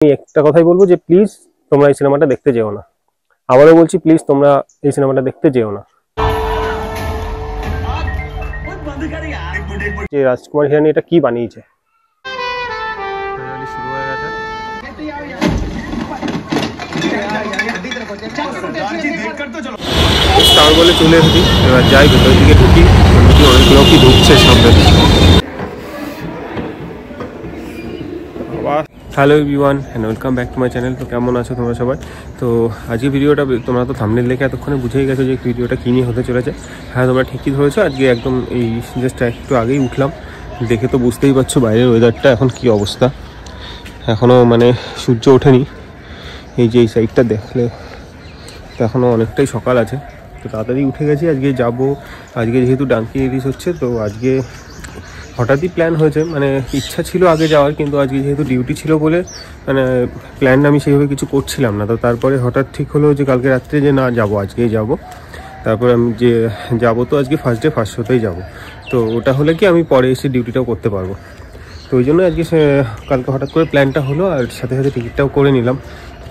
আমি একটা কথাই বলবো যে প্লিজ তোমরা এই সিনেমাটা দেখতে যেও না। আবারও বলছি, প্লিজ তোমরা এই সিনেমাটা দেখতে যেও না। যে রাজকুমার হিরানি এটা কি বানিয়েছে। স্টার বলে চলে এসেছি, এবার যাই ভেতরের দিকে ঢুকি। অনেক লোকই ঢুকছে সামনে। Hello everyone and welcome back to my channel. তো কেমন আছো তোমরা সবাই? তো আজকে ভিডিওটা তোমরা তো থাম্বনেল দেখে এতক্ষণে বুঝেই গেছো যে ভিডিওটা কী নিয়ে হতে চলেছে। হ্যাঁ, তোমরা ঠিকই ধরেছো। আজকে একদম এই জাস্ট একটু আগেই উঠলাম, দেখে তো বুঝতেই পারছো বাইরের ওয়েদারটা এখন কী অবস্থা। এখনও মানে সূর্য ওঠেনি, এই যে এই সাইডটা দেখলে তো এখনও অনেকটাই সকাল আছে। তো তাড়াতাড়ি উঠে গেছি, আজকে যাব। আজকে যেহেতু ডাঙ্কি রিলিজ হচ্ছে, তো আজকে হঠাৎই প্ল্যান হয়েছে। মানে ইচ্ছা ছিল আগে যাওয়ার, কিন্তু আজকে যেহেতু ডিউটি ছিল বলে মানে প্ল্যান আমি সেইভাবে কিছু করছিলাম না। তো তারপরে হঠাৎ ঠিক হলো যে কালকে রাত্রে যে না যাবো, আজকেই যাব। তারপরে আমি যে যাবো তো আজকে ফার্স্ট ডে ফার্স্ট শোতেই যাবো। তো ওটা হলে কি আমি পরে এসে ডিউটিটাও করতে পারবো। তো ওই জন্য আজকে কালকে হঠাৎ করে প্ল্যানটা হলো, আর সাথে সাথে টিকিটটাও করে নিলাম।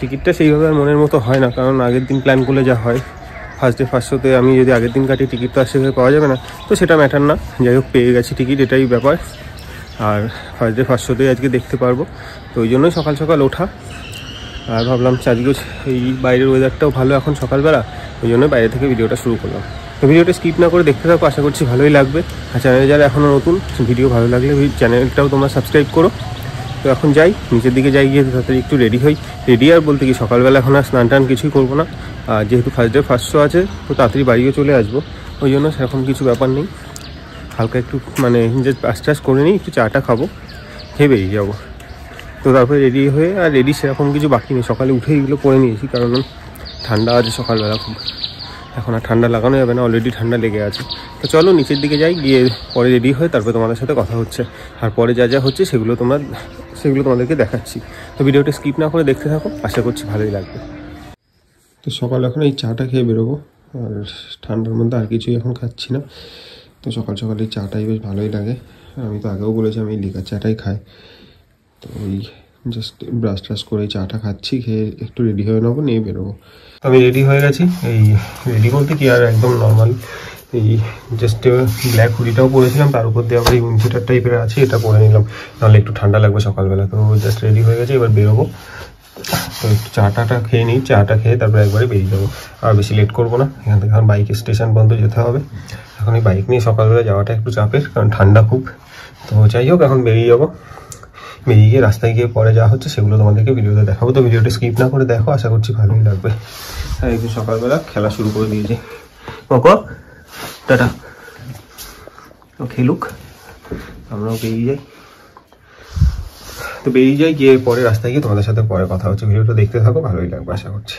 টিকিটটা সেইভাবে আর মনের মতো হয় না, কারণ আগের দিন প্ল্যান করলে যা হয়, ফার্স্ট ডে ফার্স্ট শোতে আমি যদি আগের দিন কাটি টিকিট তো আর সেভাবে পাওয়া যাবে না। তো সেটা ম্যাটার না, যাই হোক পেয়ে গেছি টিকিট, এটাই ব্যাপার। আর ফার্স্ট ডে ফার্স্ট শোতেই আজকে দেখতে পারবো। তো ওই জন্যই সকাল সকাল ওঠা। আর ভাবলাম আজকে এই বাইরের ওয়েদারটাও ভালো এখন সকালবেলা, ওই জন্য বাইরে থেকে ভিডিওটা শুরু করলাম। তো ভিডিওটা স্কিপ না করে দেখতে থাকো, আশা করছি ভালোই লাগবে। আর চ্যানেলে যারা এখনও নতুন, ভিডিও ভালো লাগলে চ্যানেলটাও তোমরা সাবস্ক্রাইব করো। তো এখন যাই, নিচের দিকে যাই, গিয়ে তাড়াতাড়ি একটু রেডি হই। রেডি আর বলতে কি, সকালবেলা এখন আর স্নান টান কিছুই করবো না। আর যেহেতু ফার্স্ট ডে ফার্স্ট শো আছে, তো তাড়াতাড়ি বাড়িও চলে আসবো, ওই জন্য সেরকম কিছু ব্যাপার নেই। হালকা একটু মানে জাস্ট ব্রাশ ট্রাশ করে নিই, একটু চাটা খাবো, খেয়ে বেরিয়ে যাবো। তো তারপরে রেডি হয়ে, আর রেডি সেরকম কিছু বাকি নেই, সকালে উঠে এগুলো পরে নিয়েছি, কারণ ঠান্ডা আছে সকালবেলা খুব। এখন আর ঠান্ডা লাগানো যাবে না, অলরেডি ঠান্ডা লেগে আছে। তো চলো নিচের দিকে যাই, গিয়ে পরে রেডি হয়ে তারপরে তোমাদের সাথে কথা হচ্ছে। আর পরে যা যা হচ্ছে সেগুলো তোমাদেরকে দেখাচ্ছি। তো ভিডিওটা স্কিপ না করে দেখতে থাকো, আশা করছি ভালোই লাগবে। তো সকাল এখন এই চাটা খেয়ে বেরোবো, আর ঠান্ডার মধ্যে আর কিছুই এখন খাচ্ছি না। তো সকাল সকাল এই চাটাই বেশ ভালোই লাগে। আমি তো আগেও বলেছি আমি লিকার চাটাই খাই। তো ওই জাস্ট ব্রাশ ট্রাশ করে চাটা খাচ্ছি, খেয়ে একটু রেডি হয়ে নেবো, নিয়ে বেরোবো। আমি রেডি হয়ে গেছি। এই রেডি বলতে কি, আর একদম নর্মাল এই জাস্ট ব্ল্যাক হুডিটাও পরেছিলাম, তার উপর দিয়ে আবার এই উইন্টার টাইপের আছে, এটা পরে নিলাম, নাহলে একটু ঠান্ডা লাগবে সকালবেলা। তো জাস্ট রেডি হয়ে গেছে, এবার বেরোবো। তো একটু চাটা খেয়ে নিই, চাটা খেয়ে তারপরে একবারে বেরিয়ে যাবো। আর বেশি লেট করবো না, এখান থেকে এখন বাইক স্টেশন পর্যন্ত যেতে হবে। এখন এই বাইক নিয়ে সকালবেলা যাওয়াটা একটু চাপের, কারণ ঠান্ডা খুব। তো যাই হোক, এখন বেরিয়ে যাবো। বেরিয়ে গিয়ে রাস্তায় গিয়ে পরে যা হচ্ছে সেগুলো তোমাদেরকে ভিডিওতে দেখাবো। তো ভিডিওটা স্কিপ না করে দেখো, আশা করছি ভালোই লাগবে। আর একটু সকালবেলা খেলা শুরু করে দিয়েছি। ওকো টাটা, ও খেলুক, আমরাও বেরিয়ে যাই। তো বেরিয়ে যাই, গিয়ে পরে রাস্তায় গিয়ে তোমাদের সাথে পরে কথা হচ্ছে। ভিডিওটা দেখতে থাকো, ভালোই লাগবে আশা করছি।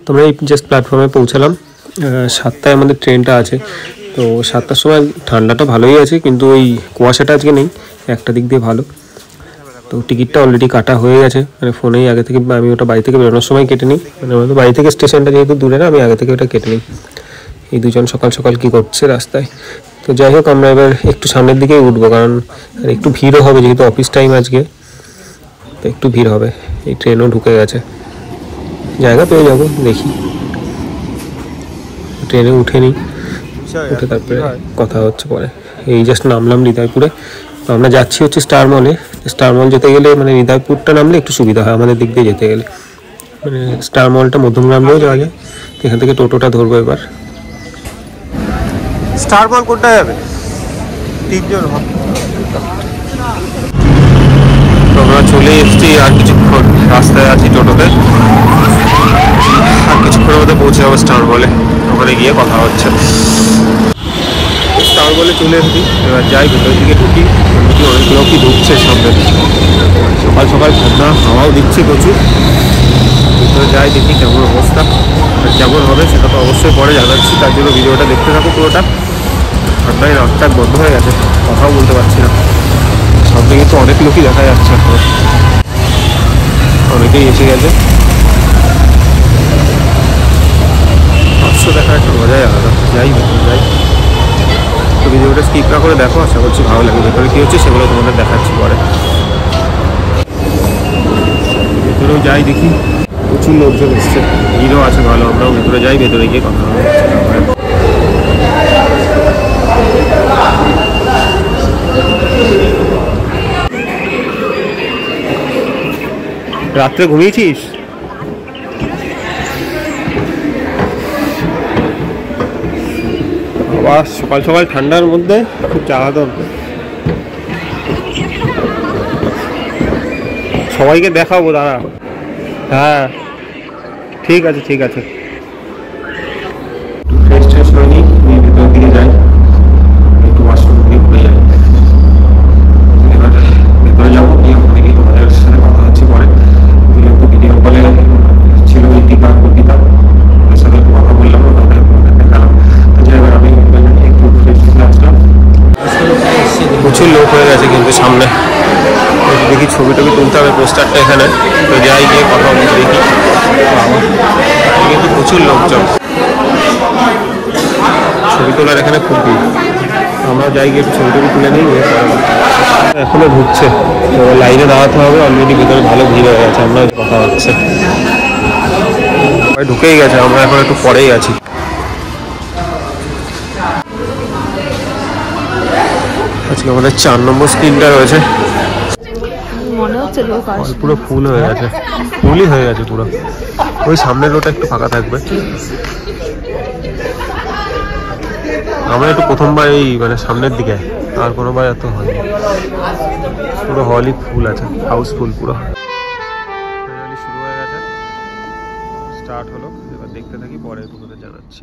তোমরা এই জাস্ট প্ল্যাটফর্মে পৌঁছালাম। 7টায় আমাদের ট্রেনটা আছে। তো 7টার সময় ঠান্ডাটা ভালোই আছে, কিন্তু ওই কুয়াশাটা আজকে নেই, একটা দিক দিয়ে ভালো। তো টিকিটটা অলরেডি কাটা হয়ে গেছে, মানে ফোনেই আগে থেকে। আমি ওটা বাড়ি থেকে বেরোনোর সময় কেটে নিই, মানে আমাদের বাড়ি থেকে স্টেশনটা যেহেতু দূরে না, আমি আগে থেকে ওটা কেটে নিই। এই দুজন সকাল সকাল কী করছে রাস্তায়। তো যাই হোক, আমরা এবার একটু সামনের দিকেই উঠবো, কারণ একটু ভিড়ও হবে, যেহেতু অফিস টাইম আজকে, তো একটু ভিড় হবে। এই ট্রেনও ঢুকে গেছে, জায়গা পেয়ে যাবো দেখি। ট্রেনে উঠে নিই, উঠে তারপরে কথা হচ্ছে পরে। এই জাস্ট নামলাম হৃদয়পুরে। আমরা যাচ্ছি হচ্ছে স্টার মলে। স্টার মল যেতে গেলে মানে হৃদয়পুরটা নামলে একটু সুবিধা হয় আমাদের দিক দিয়ে যেতে গেলে। মানে স্টার মলটা মধ্যমগ্রাম দিয়েও যাওয়া যায়। এখান থেকে টোটোটা ধরবো এবার। স্টার মল কোনটা যাবে? 3 জন আমরা চলে এসেছি, আর কিছুক্ষণ রাস্তায় আছি টোটোতে, আর কিছুক্ষণের মধ্যে পৌঁছে যাবো স্টার মলে। ওখানে গিয়ে কথা হচ্ছে। স্টার মলে চলে এসেছি, এবার যাই ভেতরের দিকে ঢুকি। অনেক লোকই ঢুকছে সামনে, সকাল সকাল ঠান্ডা হাওয়াও দিচ্ছে প্রচুর। ভিতরে যাই, দেখি কেমন অবস্থা। আর কেমন হবে সেটা তো অবশ্যই পরে জানাচ্ছি, তার জন্য ভিডিওটা দেখতে থাকো পুরোটা। ঠান্ডায় রাস্তা বন্ধ হয়ে গেছে, কথাও বলতে পারছি না। সামনে কিন্তু অনেক লোকই দেখা যাচ্ছে, এখন অনেকেই এসে গেছে। পাঁচশো দেখার একটা মজাই আলাদা। যাই ভেতরে যাই, তো ভিডিওটা স্কিপ না করে দেখো, আশা করছি ভালো লাগে। ভেতরে কী হচ্ছে সেগুলো তোমাদের দেখাচ্ছি পরে। ভেতরেও যাই দেখি, প্রচুর লোকজন এসছে, ভিড়ও আছে ভালো। আমরাও ভেতরে যাই, ভেতরে গিয়ে কথা হবে। রাত্রে ঘুমিয়েছিস? আবার সকাল সকাল ঠান্ডার মধ্যে খুব জ্বালাতন। সবাইকে দেখাবো, দাঁড়া। হ্যাঁ ঠিক আছে ঠিক আছে। ফ্রেশ ট্রেশ হয়ে নিই, ভেতর দিকে যাই, একটু ওয়াশরুম দিয়ে ঘুরে যাই। এবার ভেতরে যাবো, গিয়ে ওখানে গিয়ে তোমাদের সাথে কথা হচ্ছে পরে। একটু ভিডিও কলে ছিল দীপা কবিতা, ওদের সাথে একটু কথা বললাম, ওদের দেখালাম। তো যাই এবার আমি একটু ফ্রেশ হয়ে আসলাম। প্রচুর লোক হয়ে গেছে কিন্তু সামনে, দেখি ছবি টবি তুলতে হবে, পোস্টারটা এখানে। তো যাই গিয়ে কথা বলতে দেখি, কিন্তু প্রচুর লোকজন, ছবি তোলার এখানে খুব ভিড়। আমরা যাই গিয়ে একটু ছবি টবি তুলে নিই। এখনো ঢুকছে, তো লাইনে দাঁড়াতে হবে, অলরেডি ভিতরে ভালো ভিড় হয়ে গেছে। আমরা কথা হচ্ছে, ঢুকেই গেছে, আমরা এখন একটু পরেই আছি। আজকে আমাদের 4 নম্বর স্ক্রিনটা রয়েছে, পুরো ফুল হয়ে গেছে, ফুলই হয়ে গেছে পুরো। ওই সামনের রোটা একটু ফাঁকা থাকবে। আমরা একটু প্রথমবার এই মানে সামনের দিকে, আর কোনোবার এত হয়নি। পুরো হলই ফুল আছে, হাউসফুল পুরো। শুরু হয়ে গেছে, স্টার্ট হলো, এবার দেখতে থাকি, পরে তোমাদের জানাচ্ছি।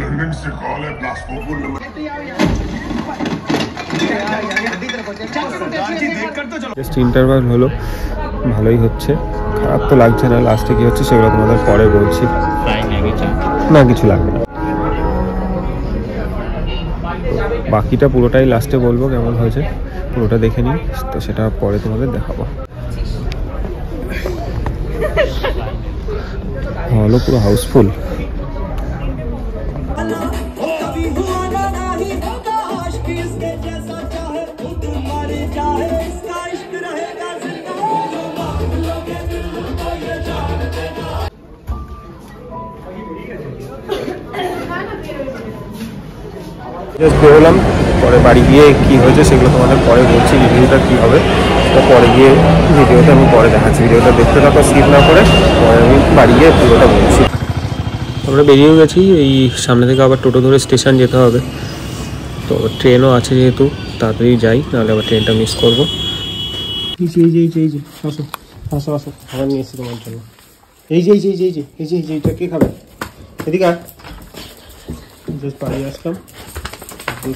लंदन से कॉल है, पासपोर्ट नंबर। জাস্ট ইন্টারভাল হলো, ভালোই হচ্ছে, খারাপ তো লাগছে না। লাস্টে কি হচ্ছে সেগুলো তোমাদের পরে বলছি। না কিছু লাগবে না, বাকিটা পুরোটাই লাস্টে বলবো কেমন হয়েছে, পুরোটা দেখে নিই, তো সেটা পরে তোমাদের দেখাবো। হলো পুরো হাউসফুল। জাস্ট বেরোলাম, পরে বাড়ি গিয়ে কি হয়েছে সেগুলো তোমাদের পরে বলছি, রিভিউটা কী হবে সেটা পরে গিয়ে ভিডিওটা আমি পরে দেখাচ্ছি। ভিডিওটা দেখতে থাকো স্কিপ না করে, পরে আমি বাড়ি গিয়ে পুরোটা বলছি। আমরা বেরিয়েও গেছি, এই সামনে থেকে আবার টোটো ধরে স্টেশন যেতে হবে। তো ট্রেনও আছে যেহেতু, তাড়াতাড়ি যাই, নাহলে আবার ট্রেনটা মিস করবো। এই যে আসো আসো আসো, খাবার নিয়ে এসেছি তোমার জন্য। এই যে এইটা কে খাবে, এদিকে আর। জাস্ট বাড়ি আসলাম,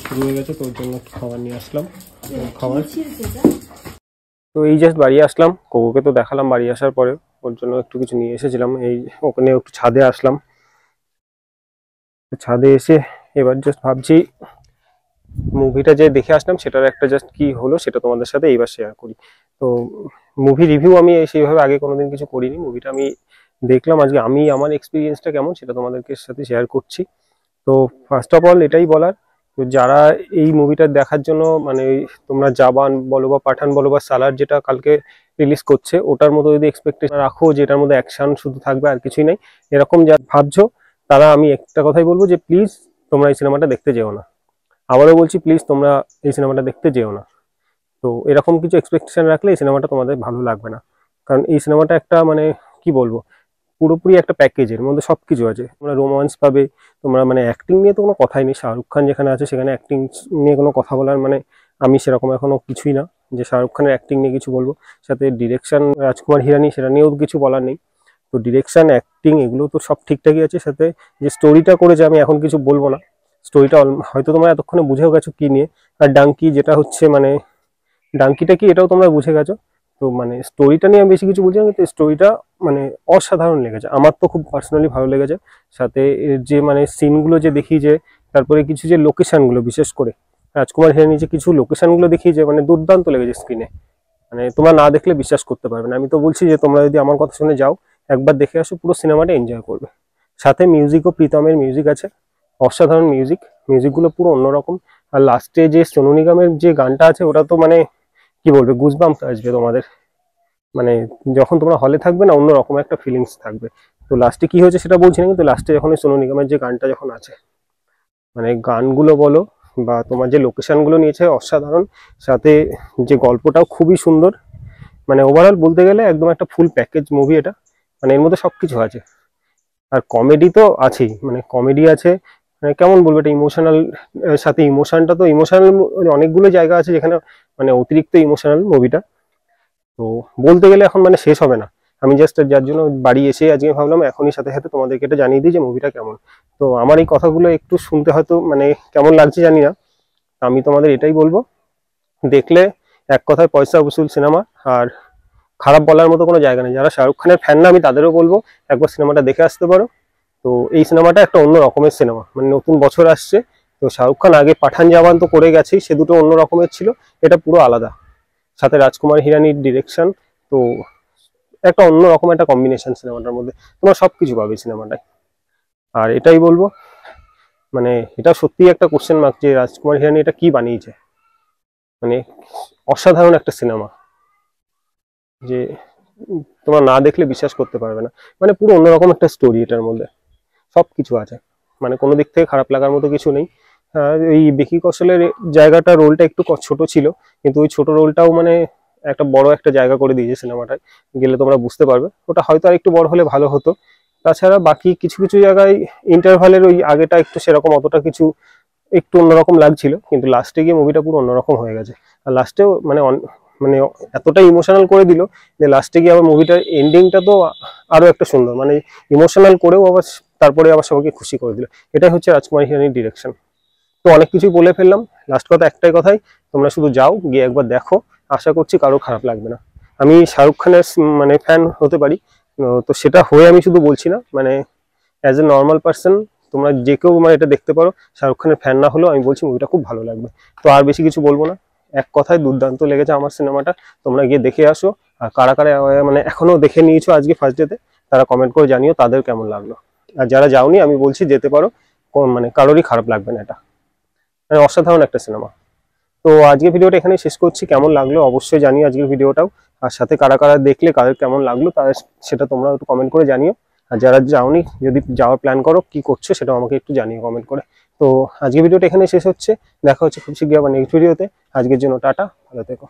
শুরু হয়ে গেছে, তোর জন্য খাবার নিয়ে আসলাম, খাবার। তো এই জাস্ট বাড়ি আসলাম, কোকোকে তো দেখালাম বাড়ি আসার পরে, ওর জন্য একটু কিছু নিয়ে এসেছিলাম। এই ওখানে একটু ছাদে আসলাম, ছাদে এসে এবার জাস্ট ভাবছি মুভিটা যে দেখে আসলাম সেটার একটা জাস্ট কি হলো সেটা তোমাদের সাথে এইবার শেয়ার করি। তো মুভি রিভিউ আমি সেইভাবে আগে কোনোদিন কিছু করিনি, মুভিটা আমি দেখলাম আজকে, আমি আমার এক্সপিরিয়েন্সটা কেমন সেটা তোমাদেরকে সাথে শেয়ার করছি। তো ফার্স্ট অফ অল এটাই বলার, তো যারা এই মুভিটা দেখার জন্য মানে তোমরা জাবান বলো বা পাঠান বলো বা সালার যেটা কালকে রিলিজ করছে ওটার মতো যদি এক্সপেকটেশন রাখো যে এটার মধ্যে অ্যাকশন শুধু থাকবে আর কিছুই নাই, এরকম যা ভাবছো তারা আমি একটা কথাই বলবো যে প্লিজ তোমরা এই সিনেমাটা দেখতে যেও না। আবারও বলছি প্লিজ তোমরা এই সিনেমাটা দেখতে যেও না। তো এরকম কিছু এক্সপেকটেশন রাখলে এই সিনেমাটা তোমাদের ভালো লাগবে না, কারণ এই সিনেমাটা একটা মানে কি বলবো, পুরোপুরি একটা প্যাকেজের মধ্যে সবকিছু আছে। তোমরা রোমান্স পাবে, তোমরা মানে অ্যাক্টিং নিয়ে তো কোনো কথাই নেই, শাহরুখ খান যেখানে আছে সেখানে অ্যাক্টিং নিয়ে কোনো কথা বলার মানে আমি সেরকম এখনো কিছুই না যে শাহরুখ খানের অ্যাক্টিং নিয়ে কিছু বলবো। সাথে ডিরেকশন রাজকুমার হিরানি, সেটা নিয়েও কিছু বলার নেই। তো ডিরেকশন অ্যাক্টিং এগুলো তো সব ঠিকঠাকই আছে। সাথে যে স্টোরিটা করেছে আমি এখন কিছু বলবো না, স্টোরিটা হয়তো তোমরা এতক্ষণে বুঝেও গেছো কি নিয়ে। আর ডাঙ্কি যেটা হচ্ছে মানে ডাঙ্কিটা কি এটাও তোমরা বুঝে গেছো। তো মানে স্টোরিটা নিয়ে আমি বেশি কিছু বুঝি না, কিন্তু স্টোরিটা মানে অসাধারণ লেগেছে আমার তো, খুব পার্সোনালি ভালো লেগেছে। সাথে এর যে মানে সিনগুলো যে দেখি, যে তারপরে কিছু যে লোকেশনগুলো, বিশেষ করে রাজকুমার হিরানি যে কিছু লোকেশনগুলো দেখি যে মানে দুর্দান্ত লেগেছে স্ক্রিনে, মানে তোমরা না দেখলে বিশ্বাস করতে পারবে না। আমি তো বলছি যে তোমরা যদি আমার কথা শুনে যাও একবার দেখে আসো, পুরো সিনেমাটা এনজয় করবে। সাথে মিউজিকও প্রীতমের মিউজিক আছে, অসাধারণ মিউজিকগুলো পুরো অন্যরকম। আর লাস্টে যে সোনু নিগমের যে গানটা আছে ওটা তো মানে কি বলবে, গুজবাম্পস আসবে তোমাদের, মানে যখন তোমরা হলে থাকবে না অন্যরকম একটা ফিলিংস থাকবে। তো লাস্টে কি হয়েছে সেটা বলছি না, কিন্তু লাস্টে যখন ওই সোনু নিগমের যে গানটা যখন আছে, মানে গানগুলো বলো বা তোমার যে লোকেশনগুলো নিয়েছে অসাধারণ, সাথে যে গল্পটাও খুবই সুন্দর। মানে ওভারঅল বলতে গেলে একদম একটা ফুল প্যাকেজ মুভি এটা, মানে এর মধ্যে সবকিছু আছে। আর কমেডি তো আছেই, মানে কমেডি আছে, মানে কেমন বলবো, এটা ইমোশনাল, সাথে ইমোশনটা তো ইমোশনাল, অনেকগুলো জায়গা আছে যেখানে মানে অতিরিক্ত ইমোশনাল মুভিটা। তো বলতে গেলে এখন মানে শেষ হবে না। আমি জাস্ট যার জন্য বাড়ি এসে আজকে ভাবলাম এখনই সাথে সাথে তোমাদেরকে এটা জানিয়ে দিই যে মুভিটা কেমন। তো আমার এই কথাগুলো একটু শুনতে হয়তো মানে কেমন লাগছে জানি না, আমি তোমাদের এটাই বলবো, দেখলে এক কথায় পয়সা উসুল সিনেমা। আর খারাপ বলার মতো কোনো জায়গা নেই। যারা শাহরুখ খানের ফ্যান না আমি তাদেরও বলবো একবার সিনেমাটা দেখে আসতে পারো। তো এই সিনেমাটা একটা অন্য রকমের সিনেমা, মানে নতুন বছর আসছে, তো শাহরুখ খান আগে পাঠান জওয়ান তো করে গেছেই, সে দুটো অন্য রকমের ছিল, এটা পুরো আলাদা। সাথে রাজকুমার হিরানির ডিরেকশন, তো একটা অন্য রকম একটা কম্বিনেশন সিনেমাটার মধ্যে, তোমরা সবকিছু পাবে সিনেমাটায়। আর এটাই বলবো, মানে এটা সত্যি একটা কোশ্চেন মার্ক যে রাজকুমার হিরানি এটা কি বানিয়েছে, মানে অসাধারণ একটা সিনেমা, যে তোমরা না দেখলে বিশ্বাস করতে পারবে না। মানে পুরো অন্যরকম একটা স্টোরি এটার মধ্যে, সবকিছু আছে, মানে কোনো দিক থেকে খারাপ লাগার মতো কিছু নেই। এই বিকি কৌশলের জায়গাটা, রোলটা একটু ছোট ছিল, কিন্তু ওই ছোট রোলটাও মানে একটা বড় একটা জায়গা করে দিয়েছে সিনেমাটায়, গেলে তোমরা বুঝতে পারবে। ওটা হয়তো আর একটু বড় হলে ভালো হতো। তাছাড়া বাকি কিছু কিছু জায়গায় ইন্টারভালের ওই আগেটা একটু সেরকম অতটা কিছু একটু অন্যরকম লাগছিল, কিন্তু লাস্টে গিয়ে মুভিটা পুরো অন্যরকম হয়ে গেছে। আর লাস্টেও মানে মানে এতটা ইমোশনাল করে দিল যে লাস্টে গিয়ে আবার মুভিটার এন্ডিংটা তো আরো একটা সুন্দর, মানে ইমোশনাল করেও আবার তারপরে আবার সবাইকে খুশি করে দিল। এটাই হচ্ছে রাজকুমার হিরানির ডিরেকশন। তো অনেক কিছুই বলে ফেললাম, লাস্ট কথা একটাই কথাই, তোমরা শুধু যাও, গিয়ে একবার দেখো, আশা করছি কারো খারাপ লাগবে না। আমি শাহরুখ খানের মানে ফ্যান হতে পারি, তো সেটা হয়ে আমি শুধু বলছি না, মানে অ্যাজ এ নর্মাল পার্সন তোমরা যে কেউ মানে এটা দেখতে পারো, শাহরুখ খানের ফ্যান না হলেও আমি বলছি মুভিটা খুব ভালো লাগবে। তো আর বেশি কিছু বলবো না, এক কথায় দুর্দান্ত লেগেছে আমার সিনেমাটা, তোমরা গিয়ে দেখে আসো। আর কারা কারা মানে এখনো দেখে নিয়েছো আজকে ফার্স্ট ডেতে, তারা কমেন্ট করে জানিও তাদের কেমন লাগলো। আর যারা যাওনি আমি বলছি যেতে পারো, মানে কারোরই খারাপ লাগবে না, এটা মানে অসাধারণ একটা সিনেমা। তো আজকের ভিডিওটা এখানে শেষ করছি, কেমন লাগলো অবশ্যই জানিও আজকের ভিডিওটাও। আর সাথে কারা কারা দেখলে কাদের কেমন লাগলো তাদের সেটা তোমরা একটু কমেন্ট করে জানিও। আর যারা যাওনি, যদি যাওয়ার প্ল্যান করো কি করছো সেটাও আমাকে একটু জানিও কমেন্ট করে। তো আজকের ভিডিওটা এখানে শেষ হচ্ছে, দেখা হচ্ছে খুব শীঘ্রই আবার নেক্সট ভিডিওতে। আজকের জন্য টাটা, ভালো থেকো।